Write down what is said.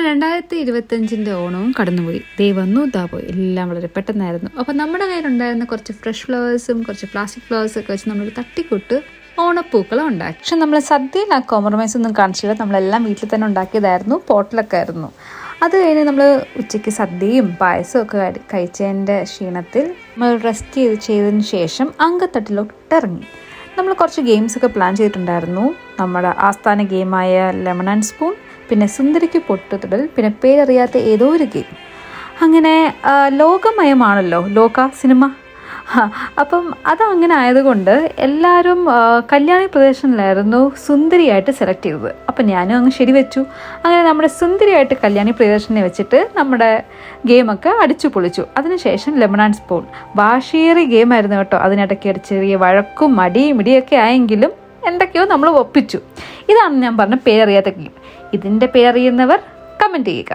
2025 ഓണവും കടന്നുപോയി. ദേ വന്നു ദാ പോയി, എല്ലാം വളരെ പെട്ടെന്നായിരുന്നു. അപ്പോൾ നമ്മുടെ കയ്യിലുണ്ടായിരുന്ന കുറച്ച് ഫ്രഷ് ഫ്ലവേഴ്സും കുറച്ച് പ്ലാസ്റ്റിക് ഫ്ലവേഴ്സും ഒക്കെ വെച്ച് നമ്മൾ തട്ടിക്കൂട്ട് ഓണപ്പൂക്കളം ഉണ്ടാക്കി. പക്ഷെ നമ്മൾ സദ്യയിൽ ആ കോംപ്രമൈസ് ഒന്നും കാണിച്ചില്ല. നമ്മളെല്ലാം വീട്ടിൽ തന്നെ ഉണ്ടാക്കിയതായിരുന്നു, പോട്ടിലൊക്കെ ആയിരുന്നു. അത് കഴിഞ്ഞ് നമ്മൾ ഉച്ചയ്ക്ക് സദ്യയും പായസവും ഒക്കെ കഴിച്ചതിൻ്റെ ക്ഷീണത്തിൽ നമ്മൾ റെസ്റ്റ് ചെയ്തതിന് ശേഷം അങ്കത്തട്ടിലോട്ട് ഇറങ്ങി. നമ്മൾ കുറച്ച് ഗെയിംസൊക്കെ പ്ലാൻ ചെയ്തിട്ടുണ്ടായിരുന്നു. നമ്മുടെ ആസ്ഥാന ഗെയിമായ ലെമൺ ആൻഡ് സ്പൂൺ, പിന്നെ സുന്ദരിക്ക് പൊട്ടുതൊടൽ, പിന്നെ പേരറിയാത്ത ഏതോ ഒരു ഗെയിം. അങ്ങനെ ലോകമയമാണല്ലോ സിനിമ. അപ്പം അതങ്ങനെ ആയതുകൊണ്ട് എല്ലാവരും കല്യാണി പ്രദർശനിലായിരുന്നു സുന്ദരിയായിട്ട് സെലക്ട് ചെയ്തത്. അപ്പം ഞാനും അങ്ങ് ശരിവെച്ചു. അങ്ങനെ നമ്മുടെ സുന്ദരിയായിട്ട് കല്യാണി പ്രദർശനെ വെച്ചിട്ട് നമ്മുടെ ഗെയിമൊക്കെ അടിച്ചു പൊളിച്ചു. അതിനുശേഷം ലെമൺ ആൻഡ് സ്പൂൺ വാശിയേറിയ ഗെയിമായിരുന്നു കേട്ടോ. അതിനിടയ്ക്ക് ചെറിയ വഴക്കും മടിയും ഇടിയൊക്കെ ആയെങ്കിലും എന്തൊക്കെയോ നമ്മൾ ഒപ്പിച്ചു. ഇതാണ് ഞാൻ പറഞ്ഞ പേരറിയാത്ത ഗെയിം. ഇതിൻ്റെ പേരറിയുന്നവർ കമൻറ്റ് ചെയ്യുക.